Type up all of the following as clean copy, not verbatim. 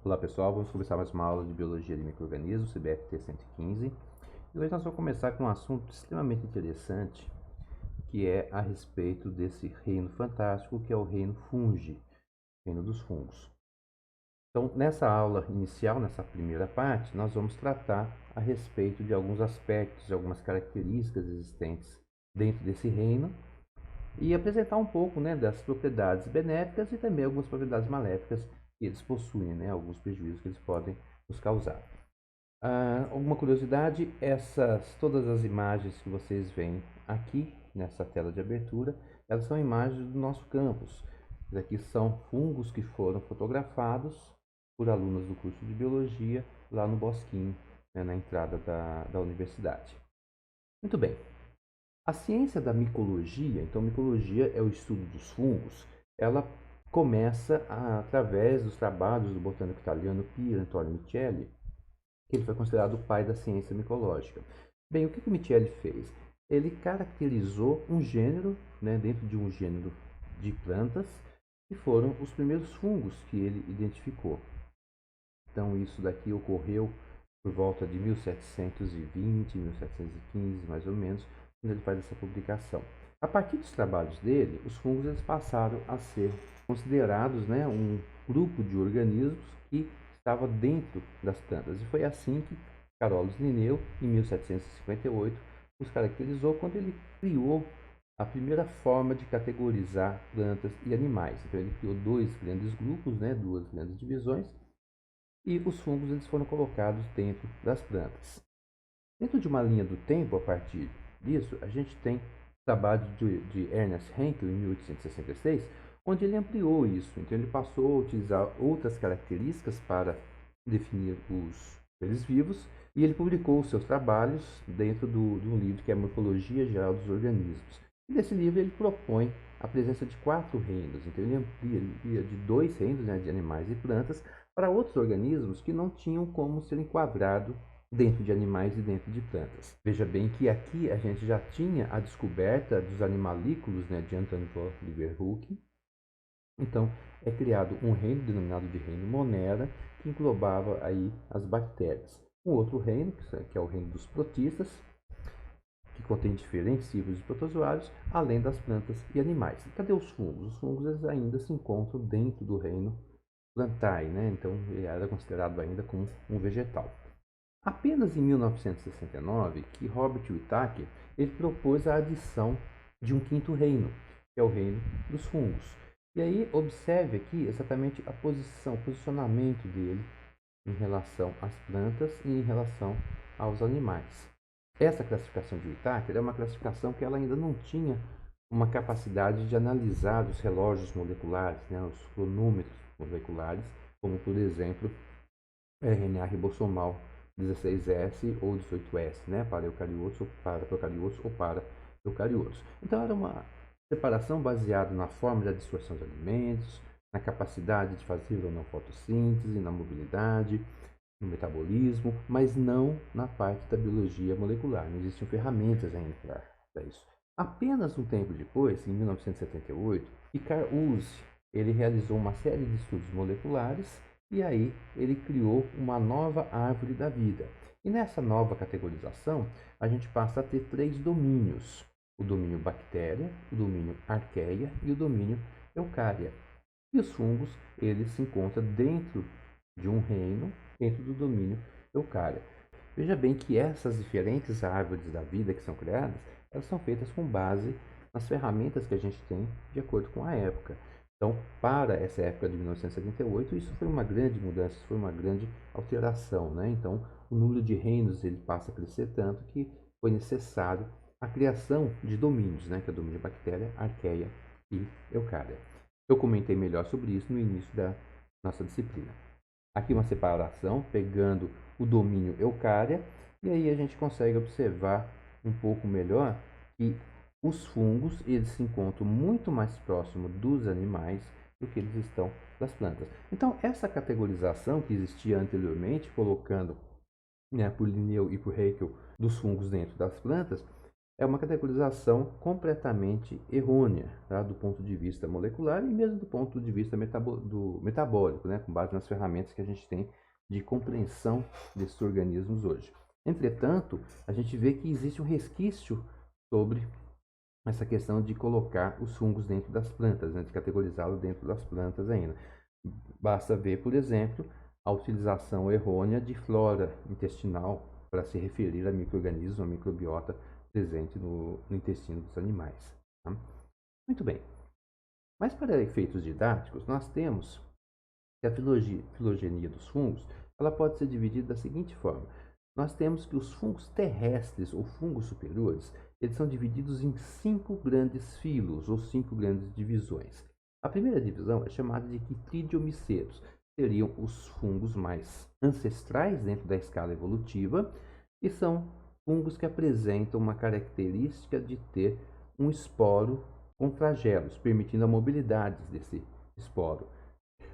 Olá pessoal, vamos começar mais uma aula de Biologia de Micro-Organismos, CBFT 115. E hoje nós vamos começar com um assunto extremamente interessante, que é a respeito desse reino fantástico, que é o reino fungi, reino dos fungos. Então, nessa aula inicial, nessa primeira parte, nós vamos tratar a respeito de alguns aspectos, de algumas características existentes dentro desse reino e apresentar um pouco, das propriedades benéficas e também algumas propriedades maléficas que eles possuem, alguns prejuízos que eles podem nos causar. Alguma curiosidade, todas as imagens que vocês veem aqui nessa tela de abertura, elas são imagens do nosso campus. Aqui são fungos que foram fotografados por alunos do curso de Biologia lá no Bosquinho, na entrada da universidade. Muito bem. A ciência da micologia, então micologia é o estudo dos fungos, ela começa através dos trabalhos do botânico italiano Pier Antonio Micheli, que ele foi considerado o pai da ciência micológica. Bem, o que o Micheli fez? Ele caracterizou um gênero, dentro de um gênero de plantas, que foram os primeiros fungos que ele identificou. Então isso daqui ocorreu por volta de 1720, 1715, mais ou menos, quando ele faz essa publicação. A partir dos trabalhos dele, os fungos eles passaram a ser considerados um grupo de organismos que estava dentro das plantas. E foi assim que Carolus Linneu, em 1758, os caracterizou quando ele criou a primeira forma de categorizar plantas e animais. Então ele criou dois grandes grupos, duas grandes divisões, e os fungos eles foram colocados dentro das plantas. Dentro de uma linha do tempo, a partir disso, a gente tem o trabalho de Ernest Haeckel, em 1866, onde ele ampliou isso. Então, ele passou a utilizar outras características para definir os seres vivos, e ele publicou os seus trabalhos dentro de um livro que é a Morfologia Geral dos Organismos. E nesse livro ele propõe a presença de 4 reinos. Então, ele amplia de 2 reinos, de animais e plantas, para outros organismos que não tinham como ser enquadrado dentro de animais e dentro de plantas. Veja bem que aqui a gente já tinha a descoberta dos animalículos, de Antoine von Leeuwenhoek. Então é criado um reino denominado de reino Monera, que englobava aí as bactérias. Um outro reino, que é o reino dos protistas, que contém diferentes tipos de protozoários, além das plantas e animais. E cadê os fungos? Os fungos eles ainda se encontram dentro do reino Plantae, então ele era considerado ainda como um vegetal. Apenas em 1969 que Robert Whittaker ele propôs a adição de um quinto reino, que é o reino dos fungos. E aí observe aqui exatamente a posição, o posicionamento dele em relação às plantas e em relação aos animais. Essa classificação de Whittaker é uma classificação que ela ainda não tinha uma capacidade de analisar os relógios moleculares, os cronômetros moleculares, como por exemplo RNA ribossomal 16S ou 18S, para eucariotos ou para procariotos ou para eucariotos. Então era uma separação baseada na forma de absorção de alimentos, na capacidade de fazer ou não fotossíntese, na mobilidade, no metabolismo, mas não na parte da biologia molecular. Não existiam ferramentas ainda para isso. Apenas um tempo depois, em 1978, Ricard Uzzi ele realizou uma série de estudos moleculares e aí ele criou uma nova árvore da vida. E nessa nova categorização, a gente passa a ter 3 domínios: o domínio bactéria, o domínio arqueia e o domínio eucária. E os fungos, eles se encontram dentro de um reino, dentro do domínio eucária. Veja bem que essas diferentes árvores da vida que são criadas, elas são feitas com base nas ferramentas que a gente tem de acordo com a época. Então, para essa época de 1978, isso foi uma grande mudança, isso foi uma grande alteração, Então, o número de reinos ele passa a crescer tanto que foi necessário a criação de domínios, que é o domínio bactéria, arqueia e eucária. Eu comentei melhor sobre isso no início da nossa disciplina. Aqui uma separação, pegando o domínio eucária, e aí a gente consegue observar um pouco melhor que os fungos eles se encontram muito mais próximo dos animais do que eles estão das plantas. Então, essa categorização que existia anteriormente, colocando por Linneu e por Haeckel dos fungos dentro das plantas, é uma categorização completamente errônea, tá? Do ponto de vista molecular e mesmo do ponto de vista metabólico, né? Com base nas ferramentas que a gente tem de compreensão desses organismos hoje. Entretanto, a gente vê que existe um resquício sobre essa questão de colocar os fungos dentro das plantas, né? De categorizá-los dentro das plantas ainda. Basta ver, por exemplo, a utilização errônea de flora intestinal para se referir a micro-organismos, a microbiota presente no intestino dos animais. Tá? Muito bem. Mas para efeitos didáticos, nós temos que a filogenia dos fungos ela pode ser dividida da seguinte forma. Nós temos que os fungos terrestres ou fungos superiores, eles são divididos em 5 grandes filos ou 5 grandes divisões. A primeira divisão é chamada de quitridiomicetos. Seriam os fungos mais ancestrais dentro da escala evolutiva e são fungos que apresentam uma característica de ter um esporo com flagelos, permitindo a mobilidade desse esporo.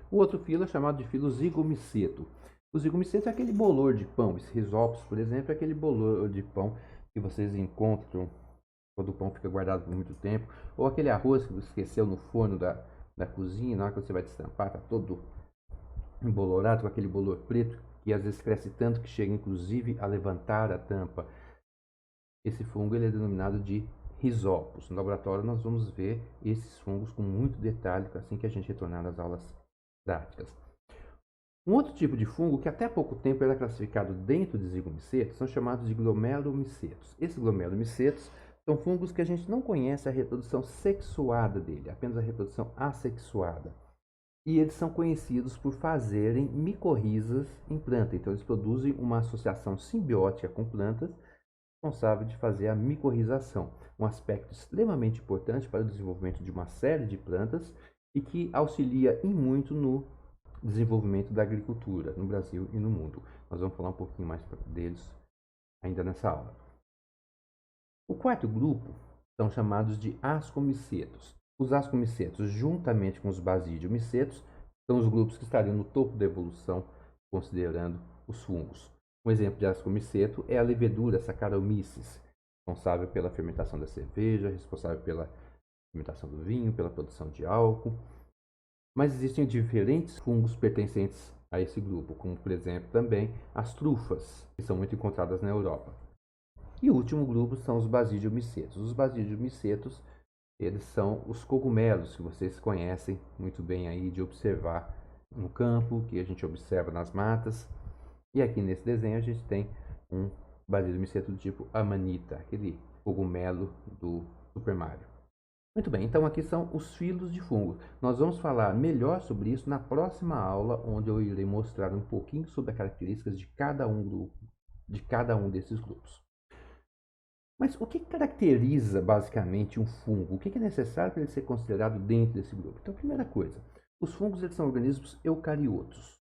O outro filo é chamado de filo zigomiceto. O zigomiceto é aquele bolor de pão. Esse risópsis, por exemplo, é aquele bolor de pão que vocês encontram quando o pão fica guardado por muito tempo. Ou aquele arroz que você esqueceu no forno da cozinha, na hora que você vai destampar, está todo embolorado com aquele bolor preto, que às vezes cresce tanto que chega inclusive a levantar a tampa. Esse fungo ele é denominado de risópos. No laboratório nós vamos ver esses fungos com muito detalhe assim que a gente retornar às aulas práticas. Um outro tipo de fungo que até há pouco tempo era classificado dentro de zigomicetos são chamados de glomerulomicetos. Esses glomerulomicetos são fungos que a gente não conhece a reprodução sexuada dele, apenas a reprodução assexuada. E eles são conhecidos por fazerem micorrizas em planta. Então eles produzem uma associação simbiótica com plantas responsável de fazer a micorrização, um aspecto extremamente importante para o desenvolvimento de uma série de plantas e que auxilia em muito no desenvolvimento da agricultura no Brasil e no mundo. Nós vamos falar um pouquinho mais deles ainda nessa aula. O quarto grupo são chamados de ascomicetos. Os ascomicetos, juntamente com os basidiomicetos, são os grupos que estariam no topo da evolução, considerando os fungos. Um exemplo de ascomiceto é a levedura Saccharomyces, responsável pela fermentação da cerveja, responsável pela fermentação do vinho, pela produção de álcool. Mas existem diferentes fungos pertencentes a esse grupo, como por exemplo também as trufas, que são muito encontradas na Europa. E o último grupo são os basidiomicetos. Os basidiomicetos, eles são os cogumelos que vocês conhecem muito bem aí de observar no campo, que a gente observa nas matas. E aqui nesse desenho a gente tem um basidiomiceto do tipo Amanita, aquele cogumelo do Super Mario. Muito bem, então aqui são os filos de fungo. Nós vamos falar melhor sobre isso na próxima aula, onde eu irei mostrar um pouquinho sobre as características de cada um desses grupos. Mas o que caracteriza basicamente um fungo? O que é necessário para ele ser considerado dentro desse grupo? Então, primeira coisa, os fungos eles são organismos eucariotos.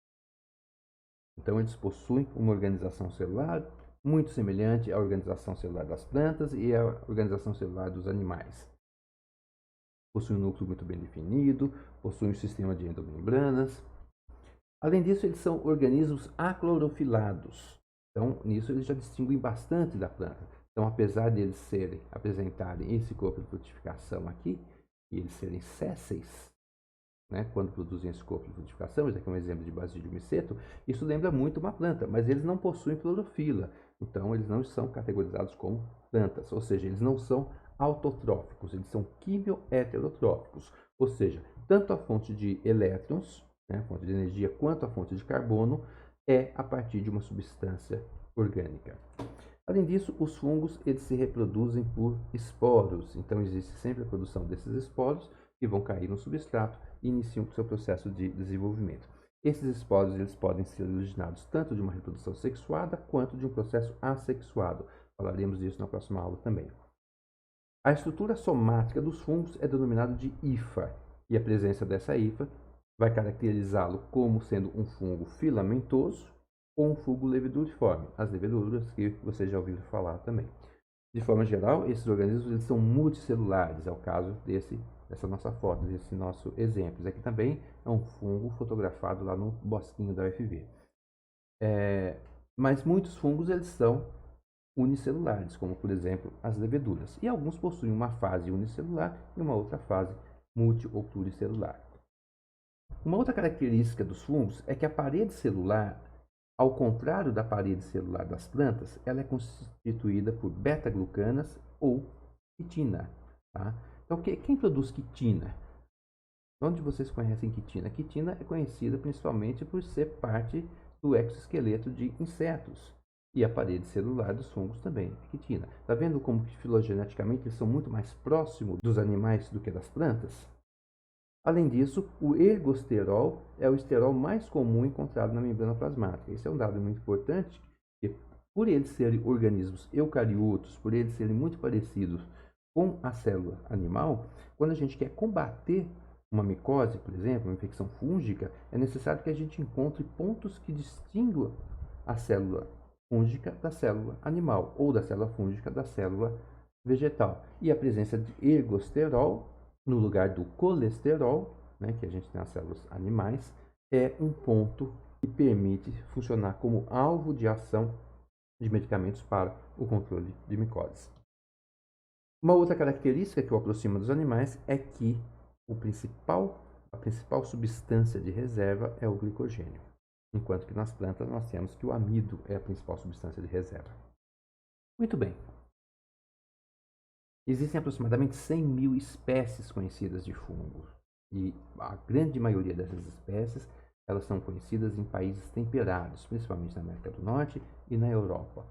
Então, eles possuem uma organização celular muito semelhante à organização celular das plantas e à organização celular dos animais. Possui um núcleo muito bem definido, possui um sistema de endomembranas. Além disso, eles são organismos aclorofilados. Então, nisso eles já distinguem bastante da planta. Então, apesar de eles apresentarem esse corpo de frutificação aqui, e eles serem sésseis, né, quando produzem esse corpo de frutificação, esse aqui é um exemplo de basidiomiceto, isso lembra muito uma planta, mas eles não possuem clorofila. Então, eles não são categorizados como plantas, ou seja, eles não são autotróficos, eles são quimioheterotróficos, ou seja, tanto a fonte de elétrons, né, a fonte de energia, quanto a fonte de carbono é a partir de uma substância orgânica. Além disso, os fungos eles se reproduzem por esporos, então existe sempre a produção desses esporos que vão cair no substrato e iniciam o seu processo de desenvolvimento. Esses esporos eles podem ser originados tanto de uma reprodução sexuada quanto de um processo assexuado. Falaremos disso na próxima aula também. A estrutura somática dos fungos é denominada de hifa, e a presença dessa hifa vai caracterizá-lo como sendo um fungo filamentoso ou um fungo leveduriforme, as leveduras que você já ouviu falar também. De forma geral, esses organismos eles são multicelulares, é o caso dessa nossa foto, desse nosso exemplo. Esse aqui também é um fungo fotografado lá no bosquinho da UFV. Mas muitos fungos eles são unicelulares, como por exemplo as leveduras. E alguns possuem uma fase unicelular e uma outra fase multi ou pluricelular. Uma outra característica dos fungos é que a parede celular, ao contrário da parede celular das plantas, ela é constituída por beta-glucanas ou quitina. Tá? Então, quem produz quitina? Onde vocês conhecem quitina? Quitina é conhecida principalmente por ser parte do exoesqueleto de insetos. E a parede celular dos fungos também é quitina. Está vendo como que filogeneticamente eles são muito mais próximos dos animais do que das plantas? Além disso, o ergosterol é o esterol mais comum encontrado na membrana plasmática. Esse é um dado muito importante, porque por eles serem organismos eucariotos, por eles serem muito parecidos com a célula animal, quando a gente quer combater uma micose, por exemplo, uma infecção fúngica, é necessário que a gente encontre pontos que distinguam a célula fúngica da célula animal, ou da célula fúngica da célula vegetal. E a presença de ergosterol no lugar do colesterol, né, que a gente tem nas células animais, é um ponto que permite funcionar como alvo de ação de medicamentos para o controle de micoses. Uma outra característica que o aproxima dos animais é que a principal substância de reserva é o glicogênio, enquanto que nas plantas nós temos que o amido é a principal substância de reserva. Muito bem. Existem aproximadamente 100 mil espécies conhecidas de fungos e a grande maioria dessas espécies elas são conhecidas em países temperados, principalmente na América do Norte e na Europa.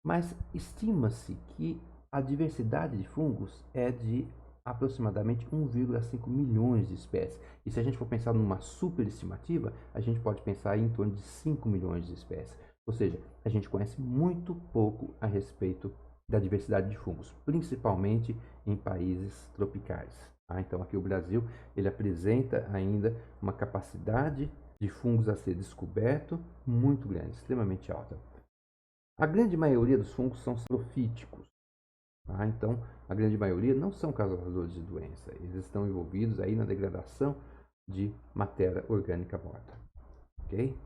Mas estima-se que a diversidade de fungos é de aproximadamente 1,5 milhões de espécies. E se a gente for pensar numa superestimativa, a gente pode pensar em torno de 5 milhões de espécies. Ou seja, a gente conhece muito pouco a respeito da diversidade de fungos, principalmente em países tropicais. Tá? Então, aqui o Brasil ele apresenta ainda uma capacidade de fungos a ser descoberto muito grande, extremamente alta. A grande maioria dos fungos são profíticos. Tá? Então, a grande maioria não são causadores de doença. Eles estão envolvidos aí na degradação de matéria orgânica morta. Ok?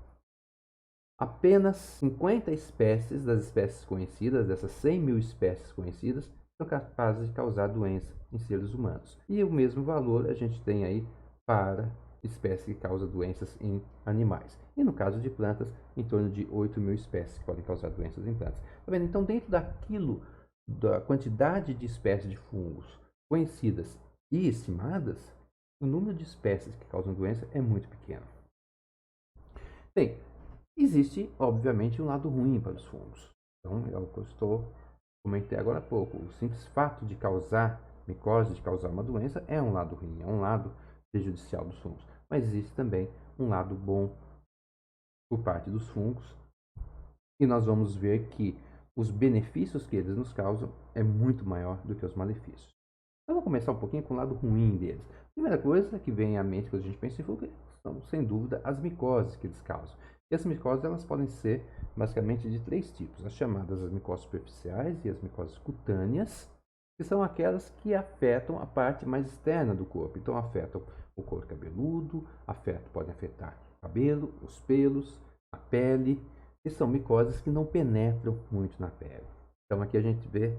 Apenas 50 espécies das espécies conhecidas, dessas 100 mil espécies conhecidas, são capazes de causar doença em seres humanos. E o mesmo valor a gente tem aí para espécies que causam doenças em animais. E no caso de plantas, em torno de 8 mil espécies que podem causar doenças em plantas. Tá vendo? Então, dentro da quantidade de espécies de fungos conhecidas e estimadas, o número de espécies que causam doença é muito pequeno. Bem, existe, obviamente, um lado ruim para os fungos. Então, é o que eu comentei agora há pouco. O simples fato de causar micose, de causar uma doença, é um lado ruim, é um lado prejudicial dos fungos. Mas existe também um lado bom por parte dos fungos. E nós vamos ver que os benefícios que eles nos causam é muito maior do que os malefícios. Então, vamos começar um pouquinho com o lado ruim deles. A primeira coisa que vem à mente quando a gente pensa em fungo são, sem dúvida, as micoses que eles causam. E as micoses elas podem ser basicamente de três tipos: as chamadas as micoses superficiais e as micoses cutâneas, que são aquelas que afetam a parte mais externa do corpo. Então, afetam o couro cabeludo, podem afetar o cabelo, os pelos, a pele, e são micoses que não penetram muito na pele. Então, aqui a gente vê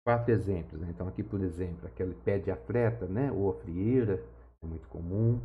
4 exemplos. Né? Então, aqui, por exemplo, aquele pé de atleta, né? Ou a frieira, é muito comum.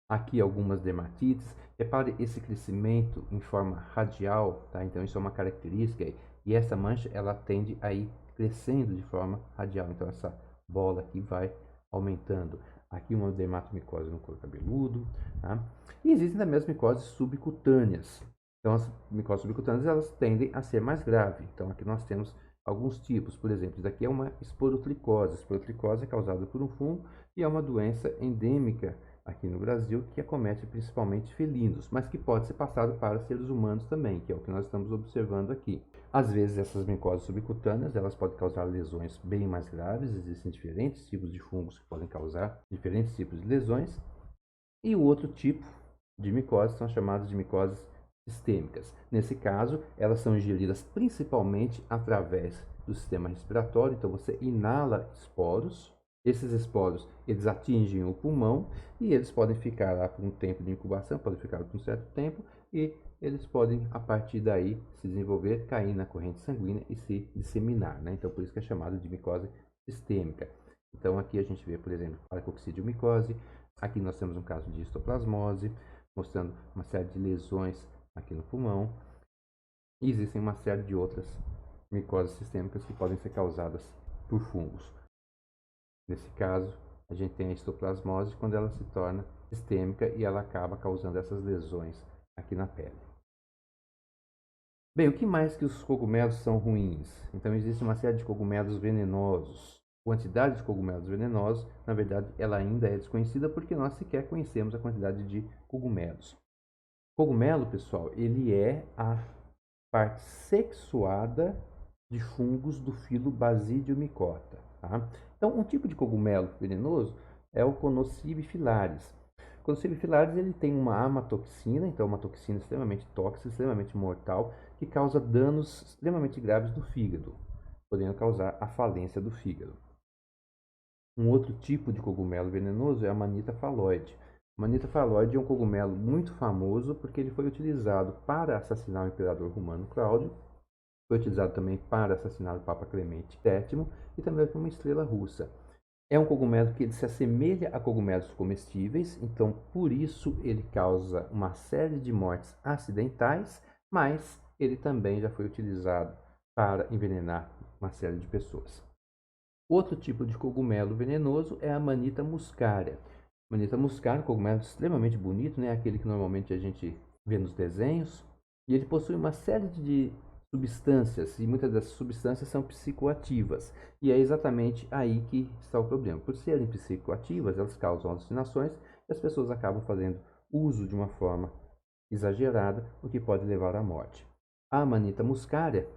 Aqui algumas dermatites. Repare esse crescimento em forma radial, tá? Então isso é uma característica e essa mancha ela tende a ir crescendo de forma radial. Então essa bola aqui vai aumentando. Aqui uma dermatomicose no couro cabeludo, tá? E existem também as micoses subcutâneas. Então as micoses subcutâneas elas tendem a ser mais graves. Então aqui nós temos alguns tipos, por exemplo, isso daqui é uma esporotlicose. A esporotlicose é causada por um fungo e é uma doença endêmica aqui no Brasil, que acomete principalmente felinos, mas que pode ser passado para seres humanos também, que é o que nós estamos observando aqui. Às vezes essas micoses subcutâneas, elas podem causar lesões bem mais graves, existem diferentes tipos de fungos que podem causar diferentes tipos de lesões, e o outro tipo de micoses são chamadas de micoses sistêmicas. Nesse caso, elas são ingeridas principalmente através do sistema respiratório, então você inala esporos, Esses espólios, eles atingem o pulmão e eles podem ficar lá por um tempo de incubação, podem ficar por um certo tempo e eles podem, a partir daí, se desenvolver, cair na corrente sanguínea e se disseminar, né? Então, por isso que é chamado de micose sistêmica. Então, aqui a gente vê, por exemplo, paracoccidiomicose. Aqui nós temos um caso de histoplasmose, mostrando uma série de lesões aqui no pulmão. E existem uma série de outras micoses sistêmicas que podem ser causadas por fungos. Nesse caso, a gente tem a histoplasmose quando ela se torna sistêmica e ela acaba causando essas lesões aqui na pele. Bem, o que mais que os cogumelos são ruins? Então, existe uma série de cogumelos venenosos. A quantidade de cogumelos venenosos, na verdade, ela ainda é desconhecida porque nós sequer conhecemos a quantidade de cogumelos. Cogumelo, pessoal, ele é a parte sexuada de fungos do filo Basidiomycota. Tá? Então, um tipo de cogumelo venenoso é o Conocibifilaris. O Conocibifilaris ele tem uma amatoxina, então uma toxina extremamente tóxica, extremamente mortal, que causa danos extremamente graves no fígado, podendo causar a falência do fígado. Um outro tipo de cogumelo venenoso é a Amanita phalloide. A Amanita phalloide é um cogumelo muito famoso porque ele foi utilizado para assassinar o imperador romano Cláudio, foi utilizado também para assassinar o Papa Clemente VII e também como uma estrela russa. É um cogumelo que ele se assemelha a cogumelos comestíveis, então por isso ele causa uma série de mortes acidentais, mas ele também já foi utilizado para envenenar uma série de pessoas. Outro tipo de cogumelo venenoso é a Amanita muscaria. Amanita muscaria é um cogumelo extremamente bonito, né? Aquele que normalmente a gente vê nos desenhos. E ele possui uma série de substâncias, e muitas dessas substâncias são psicoativas. E é exatamente aí que está o problema. Por serem psicoativas, elas causam alucinações e as pessoas acabam fazendo uso de uma forma exagerada, o que pode levar à morte. A Amanita muscaria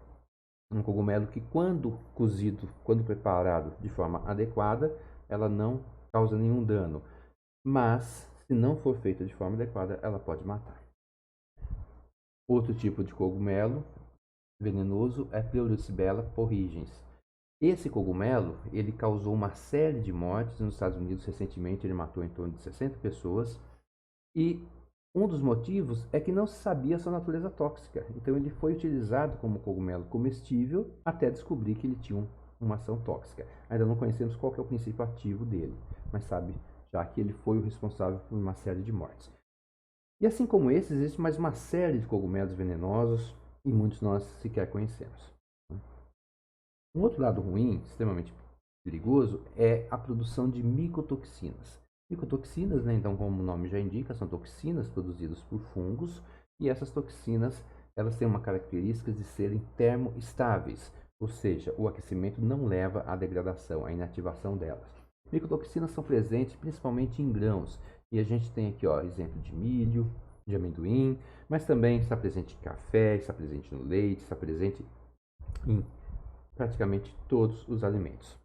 um cogumelo que, quando cozido, quando preparado de forma adequada, ela não causa nenhum dano. Mas, se não for feita de forma adequada, ela pode matar. Outro tipo de cogumelo venenoso é Pleurisbella porrigens. Esse cogumelo, ele causou uma série de mortes nos Estados Unidos recentemente, ele matou em torno de 60 pessoas. E um dos motivos é que não se sabia a sua natureza tóxica. Então ele foi utilizado como cogumelo comestível até descobrir que ele tinha uma ação tóxica. Ainda não conhecemos qual que é o princípio ativo dele, mas sabe já que ele foi o responsável por uma série de mortes. E assim como esse, existe mais uma série de cogumelos venenosos e muitos nós sequer conhecemos. Um outro lado ruim, extremamente perigoso, é a produção de micotoxinas. Micotoxinas, né, então, como o nome já indica, são toxinas produzidas por fungos e essas toxinas elas têm uma característica de serem termoestáveis, ou seja, o aquecimento não leva à degradação, à inativação delas. Micotoxinas são presentes principalmente em grãos e a gente tem aqui exemplo de milho, de amendoim, mas também está presente em café, está presente no leite, está presente em praticamente todos os alimentos.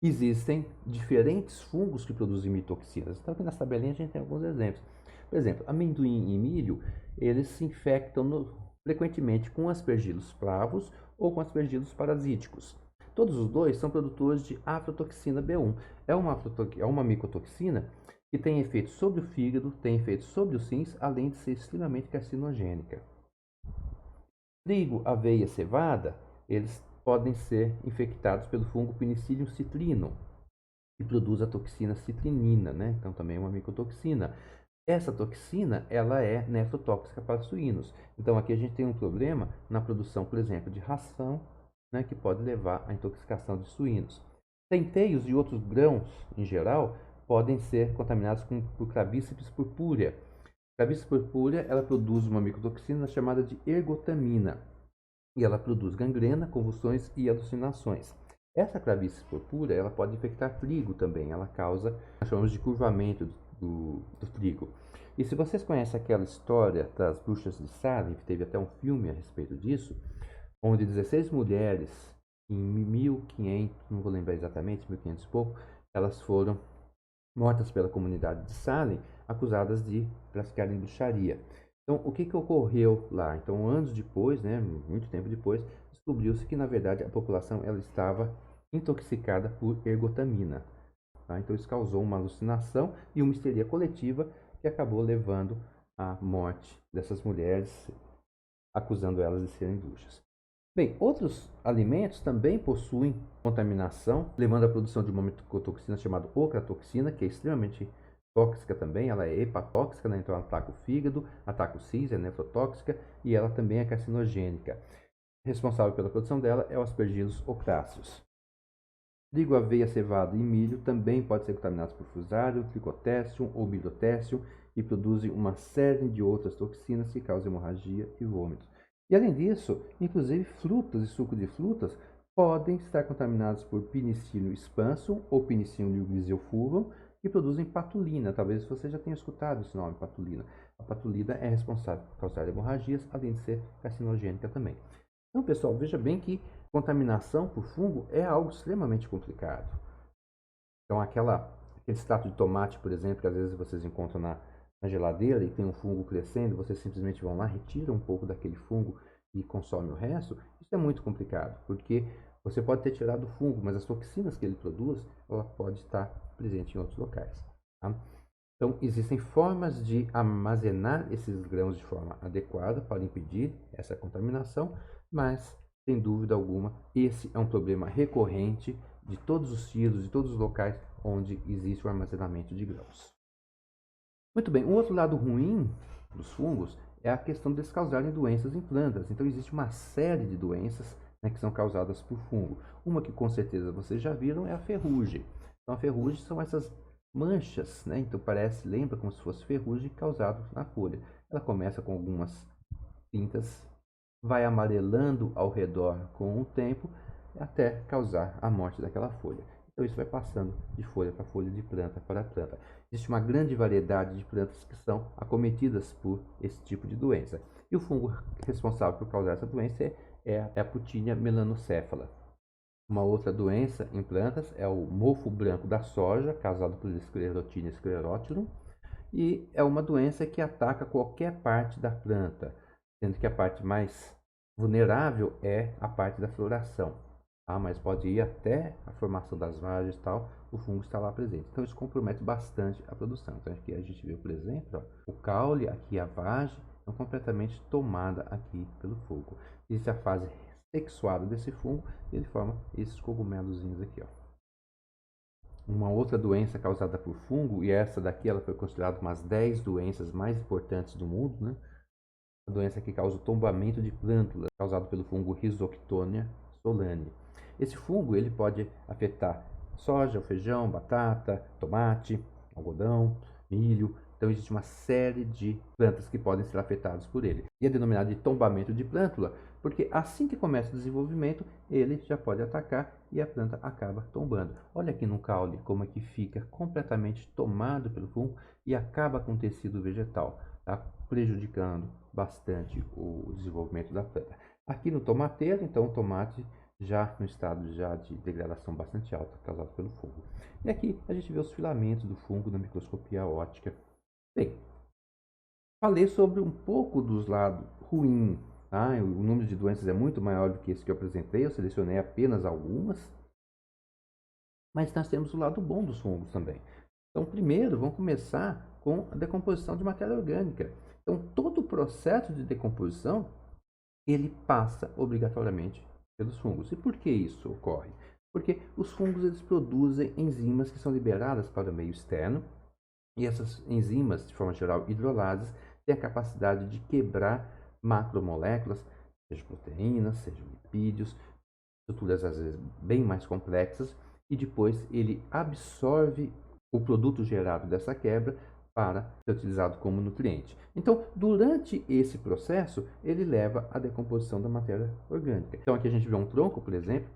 Existem diferentes fungos que produzem mitoxinas. Então aqui nessa tabelinha a gente tem alguns exemplos. Por exemplo, amendoim e milho, eles se infectam frequentemente com aspergillus flavus ou com aspergillus parasíticos. Todos os dois são produtores de aflatoxina B1. É uma micotoxina que tem efeito sobre o fígado, tem efeito sobre os rins, além de ser extremamente carcinogênica. Trigo, aveia, cevada, eles podem ser infectados pelo fungo Penicillium citrino, que produz a toxina citrinina, né? Então também é uma micotoxina. Essa toxina, ela é nefrotóxica para os suínos. Então aqui a gente tem um problema na produção, por exemplo, de ração, né, que pode levar à intoxicação de suínos. Centeios e outros grãos, em geral, podem ser contaminados por Crabiceps purpúrea. Crabiceps purpúrea, ela produz uma micotoxina chamada de ergotamina. E ela produz gangrena, convulsões e alucinações. Essa Crabiceps purpúrea, ela pode infectar trigo também. Ela causa, nós chamamos de curvamento do trigo. E se vocês conhecem aquela história das bruxas de Salem, que teve até um filme a respeito disso, onde 16 mulheres, em 1500, não vou lembrar exatamente, 1500 e pouco, elas foram mortas pela comunidade de Salem, acusadas de praticarem bruxaria. Então, o que ocorreu lá? Então, anos depois, né, muito tempo depois, descobriu-se que, na verdade, a população ela estava intoxicada por ergotamina. Tá? Então isso causou uma alucinação e uma histeria coletiva que acabou levando à morte dessas mulheres, acusando elas de serem bruxas. Bem, outros alimentos também possuem contaminação, levando à produção de uma micotoxina chamada ocratoxina, que é extremamente tóxica também. Ela é hepatóxica, né? Então ela ataca o fígado, ataca os rins, é nefrotóxica e ela também é carcinogênica. Responsável pela produção dela é o Aspergillus ocráceus. Trigo, aveia, cevada e milho também podem ser contaminados por Fusarium, Trichotherium ou Miliotherium e produzem uma série de outras toxinas que causam hemorragia e vômitos. E além disso, inclusive frutas e suco de frutas podem estar contaminados por Penicillium expansum ou Penicillium glycofulvum, que produzem patulina. Talvez você já tenha escutado esse nome, patulina. A patulina é responsável por causar hemorragias, além de ser carcinogênica também. Então, pessoal, veja bem que contaminação por fungo é algo extremamente complicado. Então, aquele extrato de tomate, por exemplo, que às vezes vocês encontram na geladeira e tem um fungo crescendo, vocês simplesmente vão lá, retiram um pouco daquele fungo e consomem o resto, isso é muito complicado, porque você pode ter tirado o fungo, mas as toxinas que ele produz, ela pode estar presente em outros locais. Tá? Então, existem formas de armazenar esses grãos de forma adequada para impedir essa contaminação, mas, sem dúvida alguma, esse é um problema recorrente de todos os silos, de todos os locais onde existe o armazenamento de grãos. Muito bem, um outro lado ruim dos fungos é a questão de causarem doenças em plantas. Então, existe uma série de doenças, né, que são causadas por fungo. Uma que com certeza vocês já viram é a ferrugem. Então, a ferrugem são essas manchas, né? Então lembra como se fosse ferrugem causado na folha. Ela começa com algumas pintas, vai amarelando ao redor com o tempo, até causar a morte daquela folha. Então isso vai passando de folha para folha, de planta para planta. Existe uma grande variedade de plantas que são acometidas por esse tipo de doença. E o fungo responsável por causar essa doença é a Putínia melanocéfala. Uma outra doença em plantas é o mofo branco da soja, causado por Sclerotinia sclerotium, e é uma doença que ataca qualquer parte da planta, sendo que a parte mais vulnerável é a parte da floração, tá? Mas pode ir até a formação das vagens e tal, o fungo está lá presente. Então isso compromete bastante a produção. Então aqui a gente vê, por exemplo, ó, o caule, aqui a vagem, estão completamente tomada aqui pelo fungo. Existe a fase sexuada desse fungo e ele forma esses cogumelozinhos aqui, ó. Uma outra doença causada por fungo, e essa daqui ela foi considerada uma das 10 doenças mais importantes do mundo, né? A doença que causa o tombamento de plântulas, causado pelo fungo Rhizoctonia solani. Esse fungo ele pode afetar soja, feijão, batata, tomate, algodão, milho. Então existe uma série de plantas que podem ser afetadas por ele. E é denominado de tombamento de plântula, porque assim que começa o desenvolvimento, ele já pode atacar e a planta acaba tombando. Olha aqui no caule como é que fica completamente tomado pelo fungo e acaba com o tecido vegetal, tá? Prejudicando bastante o desenvolvimento da planta. Aqui no tomateiro, então o tomate já no estado já de degradação bastante alta, causado pelo fungo. E aqui a gente vê os filamentos do fungo na microscopia óptica. Bem, falei sobre um pouco dos lados ruins, tá? O número de doenças é muito maior do que esse que eu apresentei, eu selecionei apenas algumas. Mas nós temos o lado bom dos fungos também. Então, primeiro, vamos começar com a decomposição de matéria orgânica. Então, todo o processo de decomposição, ele passa obrigatoriamente pelos fungos. E por que isso ocorre? Porque os fungos eles produzem enzimas que são liberadas para o meio externo, e essas enzimas, de forma geral hidrolases, têm a capacidade de quebrar macromoléculas, seja proteínas, seja lipídios, estruturas às vezes bem mais complexas, e depois ele absorve o produto gerado dessa quebra para ser utilizado como nutriente. Então, durante esse processo, ele leva à decomposição da matéria orgânica. Então, aqui a gente vê um tronco, por exemplo,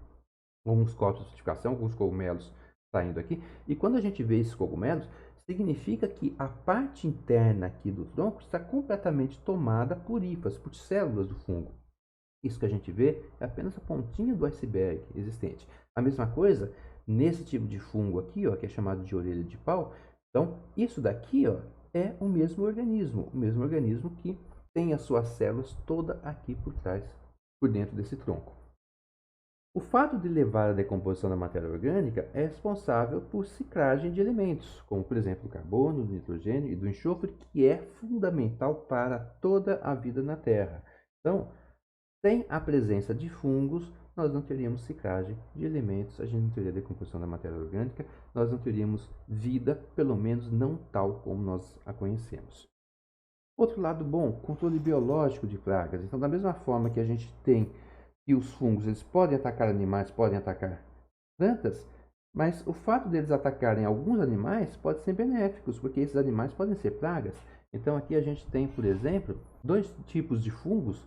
alguns corpos de frutificação, alguns cogumelos saindo aqui, e quando a gente vê esses cogumelos, significa que a parte interna aqui do tronco está completamente tomada por hifas, por células do fungo. Isso que a gente vê é apenas a pontinha do iceberg existente. A mesma coisa nesse tipo de fungo aqui, ó, que é chamado de orelha de pau. Então, isso daqui, ó, é o mesmo organismo que tem as suas células toda aqui por trás, por dentro desse tronco. O fato de levar à decomposição da matéria orgânica é responsável por ciclagem de elementos, como por exemplo o carbono, do nitrogênio e do enxofre, que é fundamental para toda a vida na Terra. Então, sem a presença de fungos, nós não teríamos ciclagem de elementos, a gente não teria decomposição da matéria orgânica, nós não teríamos vida, pelo menos não tal como nós a conhecemos. Outro lado bom, controle biológico de pragas. Então, da mesma forma que a gente tem que os fungos eles podem atacar animais, podem atacar plantas, mas o fato deles atacarem alguns animais pode ser benéficos, porque esses animais podem ser pragas. Então, aqui a gente tem, por exemplo, dois tipos de fungos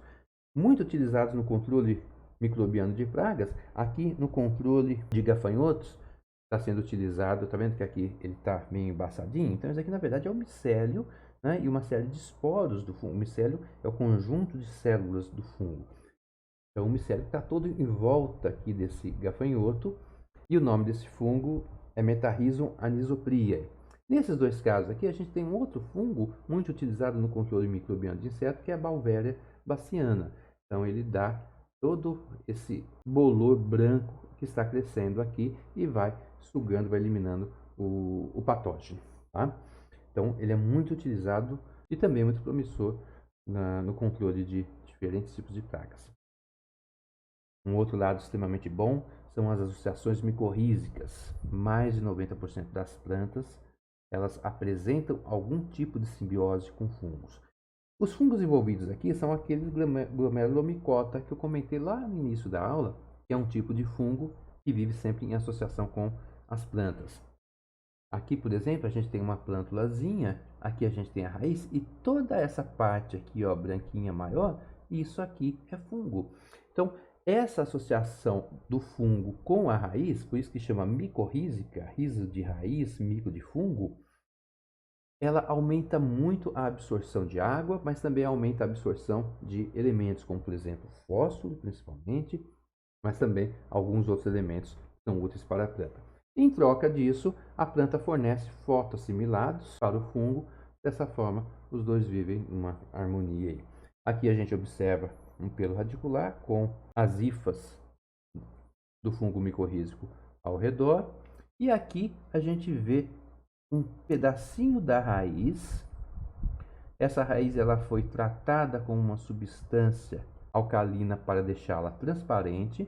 muito utilizados no controle microbiano de pragas. Aqui no controle de gafanhotos está sendo utilizado, está vendo que aqui ele está meio embaçadinho? Então isso aqui na verdade é o micélio, né, e uma série de esporos do fungo. O micélio é o conjunto de células do fungo. Então o micélio está todo em volta aqui desse gafanhoto e o nome desse fungo é Metarrhizum anisopriae. Nesses dois casos aqui, a gente tem um outro fungo muito utilizado no controle microbiano de inseto, que é a Beauveria baciana. Então, ele dá todo esse bolor branco que está crescendo aqui e vai sugando, vai eliminando o patógeno. Tá? Então, ele é muito utilizado e também muito promissor no controle de diferentes tipos de pragas. Um outro lado extremamente bom são as associações micorrízicas. Mais de 90% das plantas elas apresentam algum tipo de simbiose com fungos. Os fungos envolvidos aqui são aqueles glomerulomicota que eu comentei lá no início da aula, que é um tipo de fungo que vive sempre em associação com as plantas. Aqui, por exemplo, a gente tem uma plântulazinha, aqui a gente tem a raiz e toda essa parte aqui, ó, branquinha maior, isso aqui é fungo. Então, essa associação do fungo com a raiz, por isso que chama micorrízica, rizo de raiz, mico de fungo, ela aumenta muito a absorção de água, mas também aumenta a absorção de elementos, como por exemplo fósforo, principalmente, mas também alguns outros elementos que são úteis para a planta. Em troca disso, a planta fornece fotoassimilados para o fungo, dessa forma os dois vivem uma harmonia aí. Aqui a gente observa um pelo radicular com as hifas do fungo micorrízico ao redor, e aqui a gente vê um pedacinho da raiz. Essa raiz ela foi tratada com uma substância alcalina para deixá-la transparente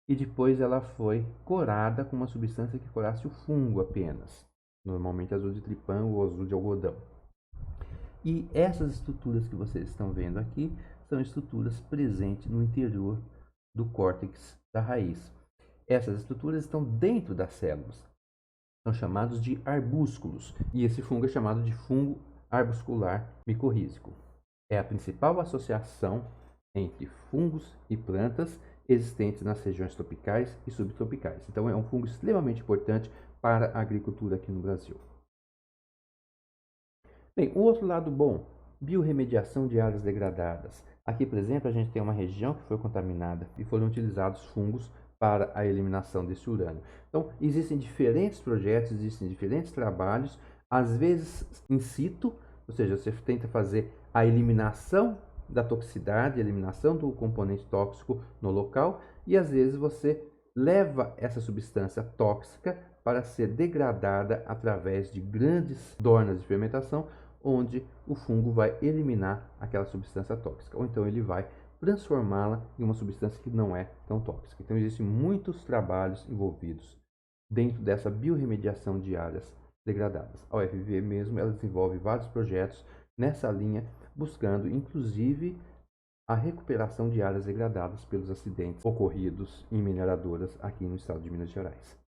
e depois ela foi corada com uma substância que corasse o fungo apenas, normalmente azul de tripã ou azul de algodão. E essas estruturas que vocês estão vendo aqui são estruturas presentes no interior do córtex da raiz. Essas estruturas estão dentro das células. São chamados de arbúsculos, e esse fungo é chamado de fungo arbuscular micorrízico. É a principal associação entre fungos e plantas existentes nas regiões tropicais e subtropicais. Então é um fungo extremamente importante para a agricultura aqui no Brasil. Bem, o outro lado bom, biorremediação de áreas degradadas. Aqui, por exemplo, a gente tem uma região que foi contaminada e foram utilizados fungos para a eliminação desse urânio. Então, existem diferentes projetos, existem diferentes trabalhos, às vezes in situ, ou seja, você tenta fazer a eliminação da toxicidade, a eliminação do componente tóxico no local, e às vezes você leva essa substância tóxica para ser degradada através de grandes dornas de fermentação, onde o fungo vai eliminar aquela substância tóxica, ou então ele vai transformá-la em uma substância que não é tão tóxica. Então existem muitos trabalhos envolvidos dentro dessa biorremediação de áreas degradadas. A UFV mesmo, ela desenvolve vários projetos nessa linha, buscando inclusive a recuperação de áreas degradadas pelos acidentes ocorridos em mineradoras aqui no estado de Minas Gerais.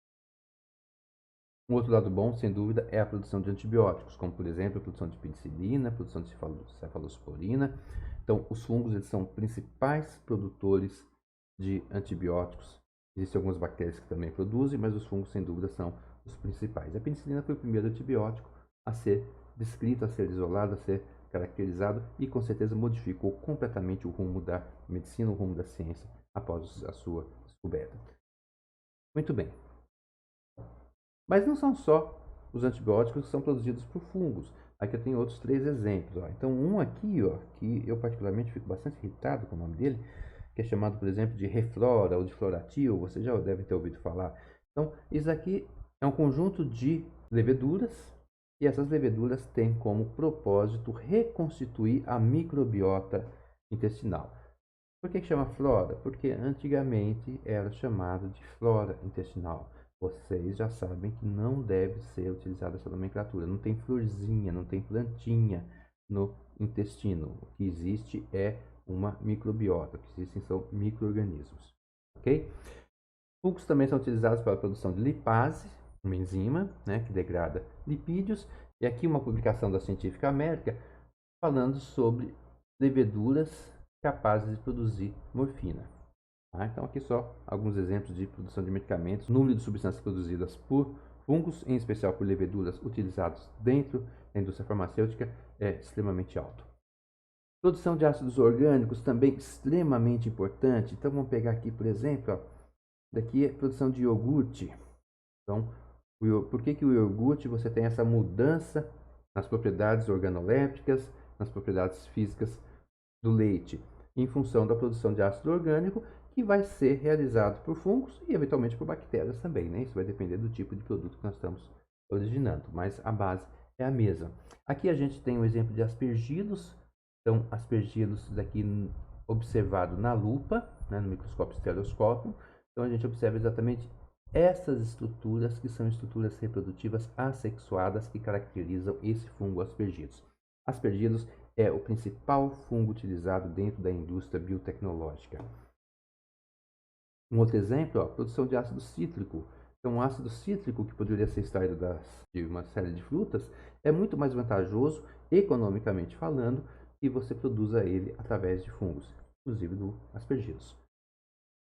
Um outro lado bom, sem dúvida, é a produção de antibióticos, como por exemplo a produção de penicilina, a produção de cefalosporina. Então, os fungos eles são principais produtores de antibióticos. Existem algumas bactérias que também produzem, mas os fungos, sem dúvida, são os principais. A penicilina foi o primeiro antibiótico a ser descrito, a ser isolado, a ser caracterizado e, com certeza, modificou completamente o rumo da medicina, o rumo da ciência após a sua descoberta. Muito bem. Mas não são só os antibióticos que são produzidos por fungos. Aqui eu tenho outros 3 exemplos. Ó. Então, um aqui, ó, que eu particularmente fico bastante irritado com o nome dele, que é chamado, por exemplo, de reflora ou de floratil, você já deve ter ouvido falar. Então, isso aqui é um conjunto de leveduras, e essas leveduras têm como propósito reconstituir a microbiota intestinal. Por que chama flora? Porque antigamente era chamado de flora intestinal. Vocês já sabem que não deve ser utilizada essa nomenclatura. Não tem florzinha, não tem plantinha no intestino. O que existe é uma microbiota. O que existem são micro-organismos. Ok? Fungos também são utilizados para a produção de lipase, uma enzima, né, que degrada lipídios. E aqui uma publicação da Científica América falando sobre leveduras capazes de produzir morfina. Tá? Então aqui só alguns exemplos de produção de medicamentos. O número de substâncias produzidas por fungos, em especial por leveduras utilizados dentro da indústria farmacêutica, é extremamente alto. Produção de ácidos orgânicos também extremamente importante. Então vamos pegar aqui, por exemplo, ó, daqui é produção de iogurte. Então, por que o iogurte você tem essa mudança nas propriedades organolépticas, nas propriedades físicas do leite, em função da produção de ácido orgânico, que vai ser realizado por fungos e eventualmente por bactérias também, né? Isso vai depender do tipo de produto que nós estamos originando, mas a base é a mesma. Aqui a gente tem um exemplo de aspergilos. Então, aspergilos daqui observado na lupa, né, no microscópio estereoscópio. Então, a gente observa exatamente essas estruturas, que são estruturas reprodutivas assexuadas, que caracterizam esse fungo aspergilos. Aspergilos é o principal fungo utilizado dentro da indústria biotecnológica. Um outro exemplo, a produção de ácido cítrico. Então, o ácido cítrico, que poderia ser extraído de uma série de frutas, é muito mais vantajoso, economicamente falando, que você produza ele através de fungos, inclusive do aspergilos.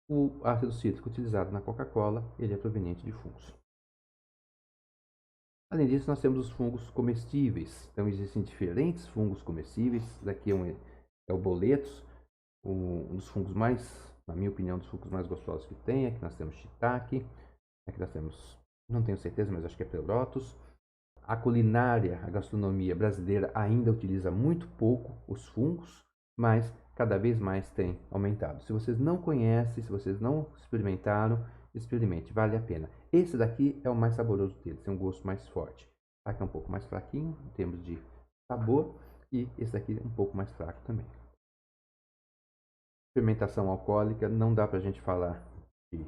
O ácido cítrico utilizado na Coca-Cola, ele é proveniente de fungos. Além disso, nós temos os fungos comestíveis. Então, existem diferentes fungos comestíveis. Daqui é o boletus, um dos fungos mais, na minha opinião, dos fungos mais gostosos que tem. Aqui nós temos shiitake, aqui nós temos, não tenho certeza, mas acho que é pleurotus. A culinária, a gastronomia brasileira ainda utiliza muito pouco os fungos, mas cada vez mais tem aumentado. Se vocês não conhecem, se vocês não experimentaram, experimente, vale a pena. Esse daqui é o mais saboroso deles, tem um gosto mais forte. Aqui é um pouco mais fraquinho em termos de sabor, e esse daqui é um pouco mais fraco também. Fermentação alcoólica, não dá para a gente falar de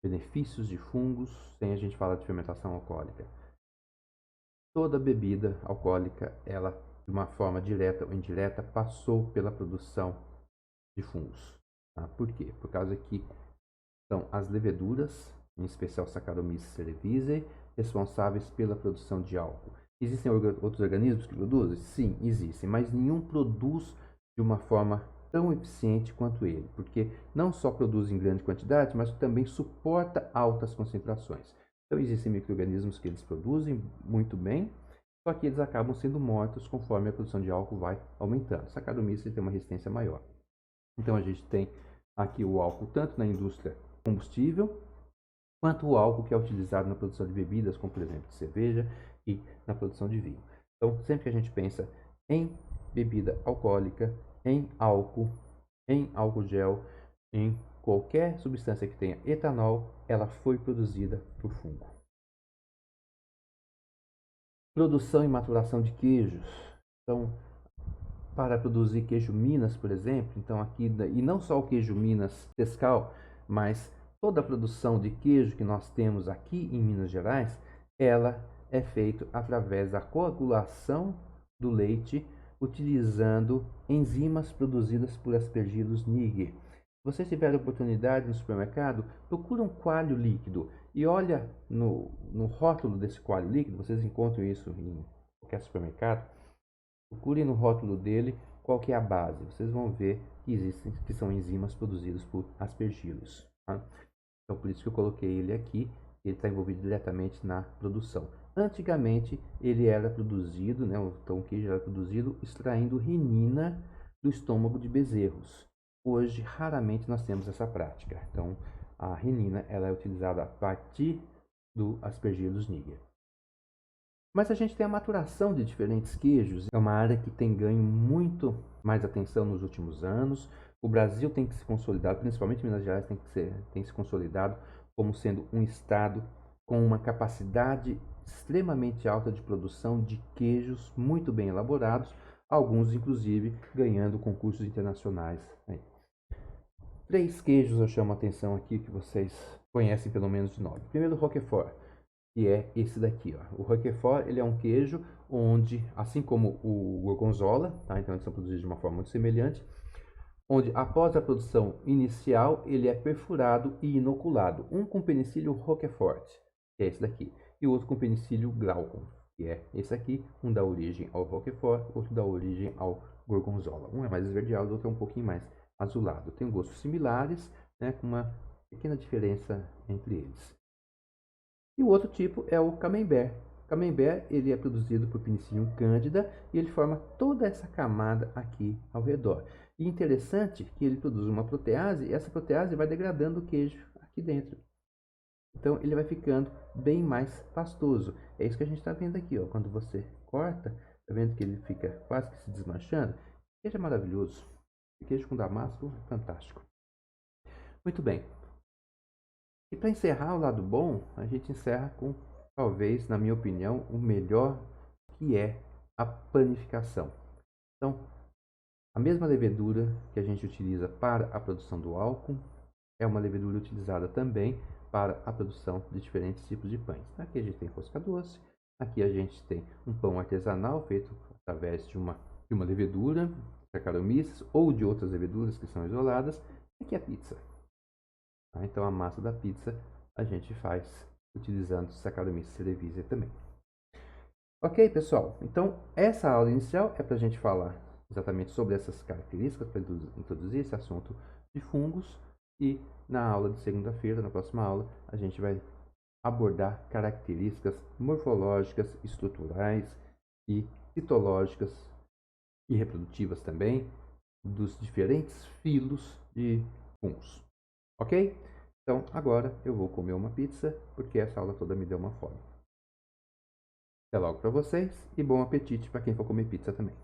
benefícios de fungos sem a gente falar de fermentação alcoólica. Toda bebida alcoólica, ela, de uma forma direta ou indireta, passou pela produção de fungos. Tá? Por quê? Por causa que são as leveduras, em especial Saccharomyces cerevisiae, responsáveis pela produção de álcool. Existem outros organismos que produzem? Sim, existem, mas nenhum produz de uma forma tão eficiente quanto ele, porque não só produz em grande quantidade, mas também suporta altas concentrações. Então, existem micro-organismos que eles produzem muito bem, só que eles acabam sendo mortos conforme a produção de álcool vai aumentando. Saccharomyces tem uma resistência maior. Então, a gente tem aqui o álcool tanto na indústria combustível, quanto o álcool que é utilizado na produção de bebidas, como por exemplo de cerveja e na produção de vinho. Então, sempre que a gente pensa em bebida alcoólica, em álcool gel, em qualquer substância que tenha etanol, ela foi produzida por fungo. Produção e maturação de queijos. Então, para produzir queijo Minas, por exemplo, então aqui, e não só o queijo Minas Tescal, mas toda a produção de queijo que nós temos aqui em Minas Gerais, ela é feita através da coagulação do leite, utilizando enzimas produzidas por aspergilos niger. Se vocês tiverem oportunidade no supermercado, procura um coalho líquido e olha no rótulo desse coalho líquido, vocês encontram isso em qualquer supermercado. Procurem no rótulo dele qual que é a base. Vocês vão ver que são enzimas produzidas por aspergilos. Tá? Então, por isso que eu coloquei ele aqui. Ele está envolvido diretamente na produção. Antigamente, ele era produzido, né, então o queijo era produzido extraindo renina do estômago de bezerros. Hoje, raramente nós temos essa prática. Então, a renina ela é utilizada a partir do aspergilos niger. Mas a gente tem a maturação de diferentes queijos. É uma área que tem ganho muito mais atenção nos últimos anos. O Brasil tem que se consolidar, principalmente Minas Gerais tem se consolidado como sendo um estado com uma capacidade extremamente alta de produção de queijos muito bem elaborados, alguns inclusive ganhando concursos internacionais. Três queijos eu chamo a atenção aqui que vocês conhecem pelo menos de nome. Primeiro, o Roquefort, que é esse daqui, ó. O Roquefort, ele é um queijo onde, assim como o Gorgonzola, tá? Então eles são produzidos de uma forma muito semelhante, onde após a produção inicial ele é perfurado e inoculado, um com penicílio Roquefort, que é esse daqui, e o outro com penicílio Glaucon, que é esse aqui. Um dá origem ao Roquefort, outro dá origem ao Gorgonzola. Um é mais esverdeado, o outro é um pouquinho mais azulado. Tem gostos similares, né, com uma pequena diferença entre eles. E o outro tipo é o Camembert. O Camembert ele é produzido por Penicillium candida e ele forma toda essa camada aqui ao redor. E interessante que ele produz uma protease e essa protease vai degradando o queijo aqui dentro. Então ele vai ficando bem mais pastoso. É isso que a gente está vendo aqui, ó. Quando você corta, está vendo que ele fica quase que se desmanchando. O queijo é maravilhoso. O queijo com damasco é fantástico. Muito bem. E para encerrar o lado bom, a gente encerra com, talvez, na minha opinião, o melhor, que é a panificação. Então, a mesma levedura que a gente utiliza para a produção do álcool é uma levedura utilizada também para a produção de diferentes tipos de pães. Aqui a gente tem rosca doce, aqui a gente tem um pão artesanal feito através de uma levedura, Saccharomyces, ou de outras leveduras que são isoladas. Aqui é a pizza. Então a massa da pizza a gente faz utilizando Saccharomyces cerevisiae também. Ok, pessoal? Então essa aula inicial é para a gente falar exatamente sobre essas características, para introduzir esse assunto de fungos. E na aula de segunda-feira, na próxima aula, a gente vai abordar características morfológicas, estruturais e citológicas e reprodutivas também dos diferentes filos de fungos. Ok? Então agora eu vou comer uma pizza porque essa aula toda me deu uma fome. Até logo para vocês e bom apetite para quem for comer pizza também.